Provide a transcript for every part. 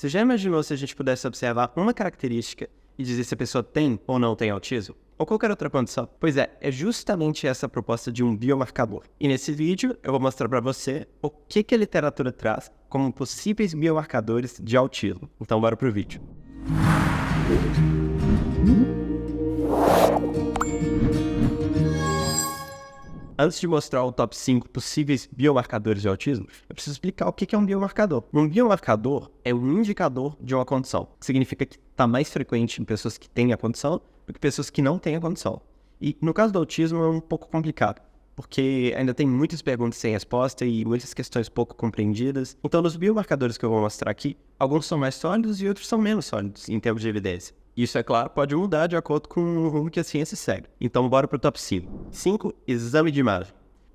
Você já imaginou se a gente pudesse observar uma característica e dizer se a pessoa tem ou não tem autismo? Ou qualquer outra condição? Pois é justamente essa a proposta de um biomarcador. E nesse vídeo eu vou mostrar para você o que a literatura traz como possíveis biomarcadores de autismo. Então bora pro vídeo. Antes de mostrar o top 5 possíveis biomarcadores de autismo, eu preciso explicar o que é um biomarcador. Um biomarcador é um indicador de uma condição, que significa que está mais frequente em pessoas que têm a condição do que pessoas que não têm a condição. E no caso do autismo é um pouco complicado, porque ainda tem muitas perguntas sem resposta e muitas questões pouco compreendidas. Então, nos biomarcadores que eu vou mostrar aqui, alguns são mais sólidos e outros são menos sólidos em termos de evidência. Isso, é claro, pode mudar de acordo com o rumo que a ciência segue. Então, bora para o top 5. 5. Exame de imagem.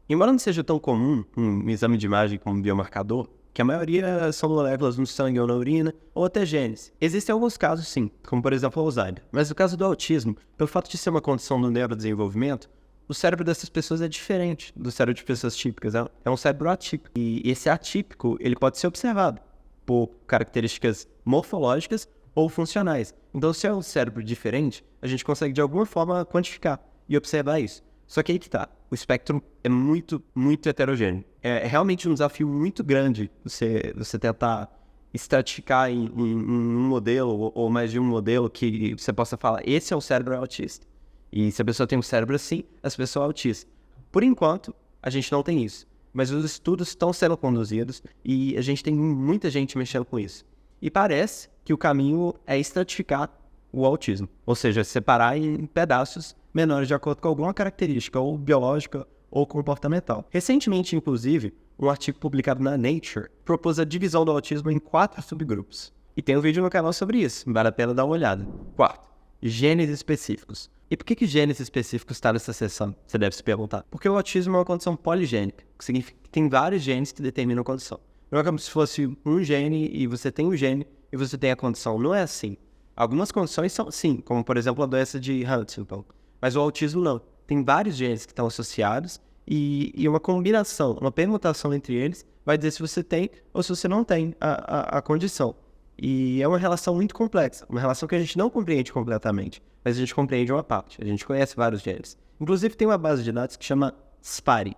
Embora não seja tão comum um exame de imagem como biomarcador, que a maioria são moléculas no sangue ou na urina, ou até genes. Existem alguns casos, sim, como por exemplo o Alzheimer. Mas no caso do autismo, pelo fato de ser uma condição do neurodesenvolvimento, o cérebro dessas pessoas é diferente do cérebro de pessoas típicas. É um cérebro atípico. E esse atípico, ele pode ser observado por características morfológicas ou funcionais. Então, se é um cérebro diferente, a gente consegue de alguma forma quantificar e observar isso. Só que aí que tá, o espectro é muito heterogêneo. É realmente um desafio muito grande você tentar estratificar em um modelo ou mais de um modelo que você possa falar, esse é o cérebro autista. E se a pessoa tem um cérebro assim, essa pessoa é autista. Por enquanto, a gente não tem isso. Mas os estudos estão sendo conduzidos e a gente tem muita gente mexendo com isso. E parece que o caminho é estratificar o autismo, ou seja, separar em pedaços menores de acordo com alguma característica, ou biológica ou comportamental. Recentemente, inclusive, um artigo publicado na Nature propôs a divisão do autismo em 4 subgrupos. E tem um vídeo no canal sobre isso, vale a pena dar uma olhada. 4. Genes específicos. E por que genes específicos está nessa seção? Você deve se perguntar. Porque o autismo é uma condição poligênica, que significa que tem vários genes que determinam a condição. Não é como se fosse um gene e você tem um gene e você tem a condição. Não é assim. Algumas condições são assim, como por exemplo a doença de Huntington. Mas o autismo não. Tem vários genes que estão associados e uma combinação, uma permutação entre eles vai dizer se você tem ou se você não tem a condição. E é uma relação muito complexa, uma relação que a gente não compreende completamente, mas a gente compreende uma parte. A gente conhece vários genes. Inclusive tem uma base de dados que chama SPARI.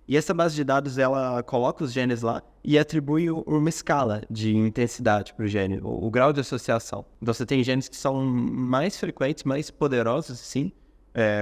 E essa base de dados, ela coloca os genes lá e atribui uma escala de intensidade para o gene, o grau de associação. Então você tem genes que são mais frequentes, mais poderosos, sim,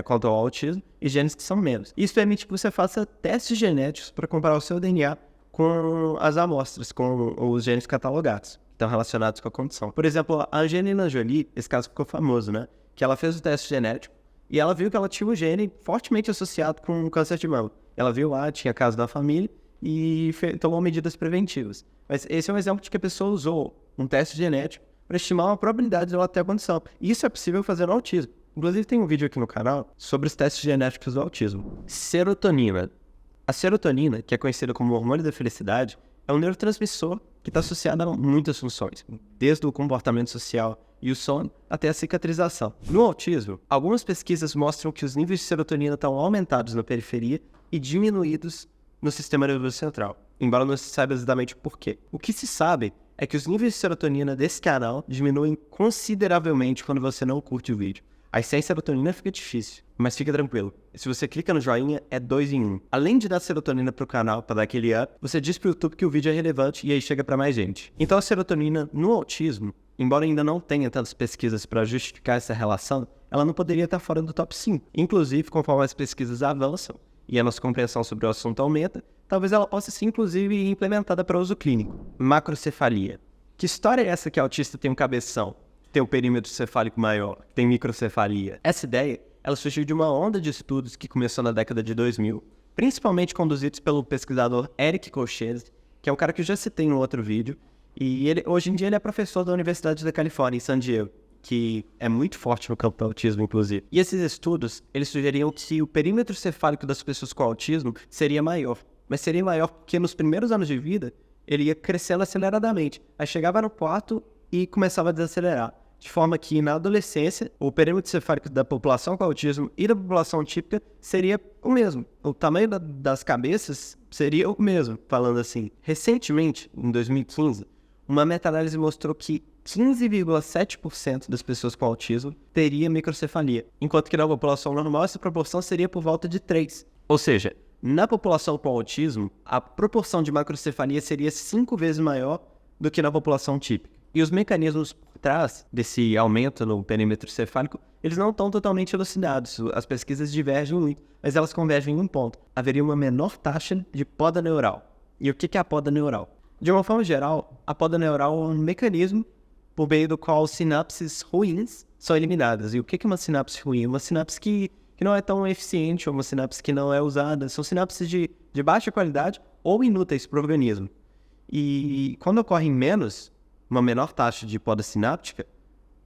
quanto ao autismo, e genes que são menos. Isso permite que você faça testes genéticos para comparar o seu DNA com as amostras, com os genes catalogados, que estão relacionados com a condição. Por exemplo, a Angelina Jolie, esse caso ficou famoso, né? Que ela fez o teste genético e ela viu que ela tinha um gene fortemente associado com câncer de mama. Ela viu lá, tinha caso da família e tomou medidas preventivas. Mas esse é um exemplo de que a pessoa usou um teste genético para estimar uma probabilidade de ela ter a condição. E isso é possível fazer no autismo. Inclusive tem um vídeo aqui no canal sobre os testes genéticos do autismo. Serotonina. A serotonina, que é conhecida como hormônio da felicidade, é um neurotransmissor que está associado a muitas funções, desde o comportamento social e o sono até a cicatrização. No autismo, algumas pesquisas mostram que os níveis de serotonina estão aumentados na periferia e diminuídos no sistema nervoso central, embora não se saiba exatamente o porquê. O que se sabe é que os níveis de serotonina desse canal diminuem consideravelmente quando você não curte o vídeo. Aí sem serotonina fica difícil, mas fica tranquilo. Se você clica no joinha, é 2 em 1. Além de dar serotonina pro canal para dar aquele up, você diz pro YouTube que o vídeo é relevante e aí chega para mais gente. Então a serotonina no autismo, embora ainda não tenha tantas pesquisas para justificar essa relação, ela não poderia estar fora do top 5. Inclusive, conforme as pesquisas avançam e a nossa compreensão sobre o assunto aumenta, talvez ela possa ser inclusive implementada para uso clínico. Macrocefalia. Que história é essa que autista tem um cabeção, tem um perímetro cefálico maior, tem microcefalia? Essa ideia, ela surgiu de uma onda de estudos que começou na década de 2000, principalmente conduzidos pelo pesquisador Eric Kochese, que é um cara que eu já citei no outro vídeo, e hoje em dia ele é professor da Universidade da Califórnia, em San Diego, que é muito forte no campo do autismo, inclusive. E esses estudos, eles sugeriam que o perímetro cefálico das pessoas com autismo seria maior. Mas seria maior porque nos primeiros anos de vida, ele ia crescendo aceleradamente. Aí chegava no quarto e começava a desacelerar. De forma que, na adolescência, o perímetro cefálico da população com autismo e da população típica seria o mesmo. O tamanho das cabeças seria o mesmo, falando assim. Recentemente, em 2015, Uma meta-análise mostrou que 15,7% das pessoas com autismo teria microcefalia, enquanto que na população normal essa proporção seria por volta de 3. Ou seja, na população com autismo, a proporção de macrocefalia seria 5 vezes maior do que na população típica. E os mecanismos por trás desse aumento no perímetro cefálico, eles não estão totalmente elucidados. As pesquisas divergem muito, mas elas convergem em um ponto. Haveria uma menor taxa de poda neural. E o que é a poda neural? De uma forma geral, a poda neural é um mecanismo por meio do qual sinapses ruins são eliminadas. E o que é uma sinapse ruim? Uma sinapse que não é tão eficiente, ou uma sinapse que não é usada. São sinapses de baixa qualidade ou inúteis para o organismo. E quando ocorre uma menor taxa de poda sináptica,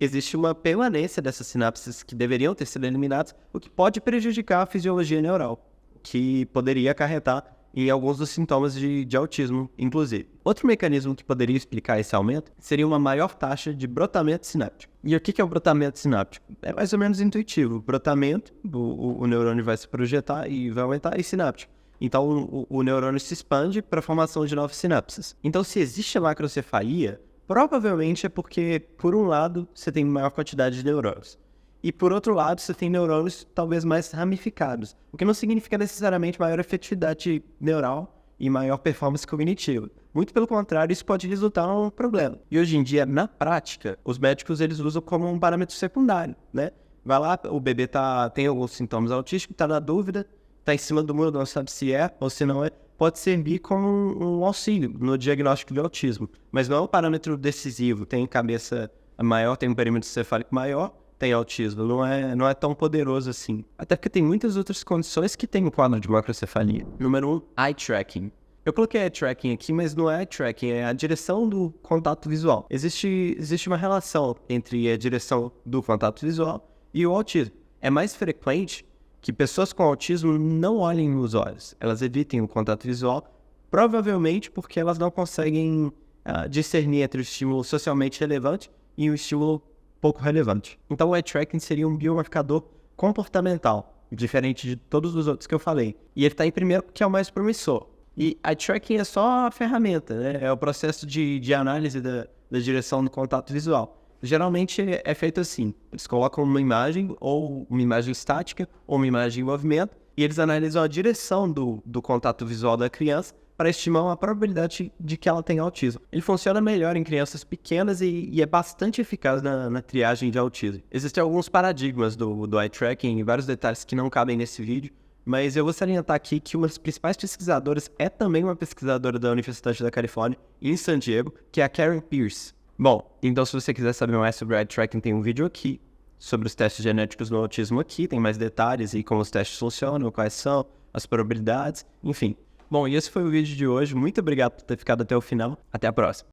existe uma permanência dessas sinapses que deveriam ter sido eliminadas, o que pode prejudicar a fisiologia neural, que poderia acarretar em alguns dos sintomas de autismo, inclusive. Outro mecanismo que poderia explicar esse aumento seria uma maior taxa de brotamento sináptico. E o que é o brotamento sináptico? É mais ou menos intuitivo. Brotamento, o neurônio vai se projetar e vai aumentar, e sináptico. Então, o neurônio se expande para a formação de novas sinapses. Então, se existe a macrocefalia, provavelmente é porque, por um lado, você tem maior quantidade de neurônios. E, por outro lado, você tem neurônios talvez mais ramificados, o que não significa necessariamente maior efetividade neural e maior performance cognitiva. Muito pelo contrário, isso pode resultar em um problema. E hoje em dia, na prática, os médicos eles usam como um parâmetro secundário, né? Vai lá, o bebê tem alguns sintomas autísticos, está na dúvida, está em cima do muro, não sabe se é ou se não é, pode servir como um auxílio no diagnóstico de autismo. Mas não é um parâmetro decisivo, tem cabeça maior, tem um perímetro cefálico maior, tem autismo, não é tão poderoso assim. Até porque tem muitas outras condições que tem o quadro de macrocefalia. Número 1, eye tracking. Eu coloquei eye tracking aqui, mas não é eye tracking, é a direção do contato visual. Existe uma relação entre a direção do contato visual e o autismo. É mais frequente que pessoas com autismo não olhem nos olhos, elas evitem o contato visual, provavelmente porque elas não conseguem discernir entre o estímulo socialmente relevante e o estímulo pouco relevante. Então o eye tracking seria um biomarcador comportamental, diferente de todos os outros que eu falei. E ele está em primeiro porque é o mais promissor. E eye tracking é só a ferramenta, né? É o processo de análise da direção do contato visual. Geralmente é feito assim, eles colocam uma imagem, ou uma imagem estática, ou uma imagem em movimento, e eles analisam a direção do contato visual da criança para estimar a probabilidade de que ela tenha autismo. Ele funciona melhor em crianças pequenas e é bastante eficaz na triagem de autismo. Existem alguns paradigmas do eye tracking e vários detalhes que não cabem nesse vídeo, mas eu vou salientar aqui que uma das principais pesquisadoras é também uma pesquisadora da Universidade da Califórnia, em San Diego, que é a Karen Pierce. Bom, então se você quiser saber mais sobre o eye tracking, tem um vídeo aqui sobre os testes genéticos no autismo aqui, tem mais detalhes e como os testes funcionam, quais são, as probabilidades, enfim. Bom, e esse foi o vídeo de hoje. Muito obrigado por ter ficado até o final. Até a próxima.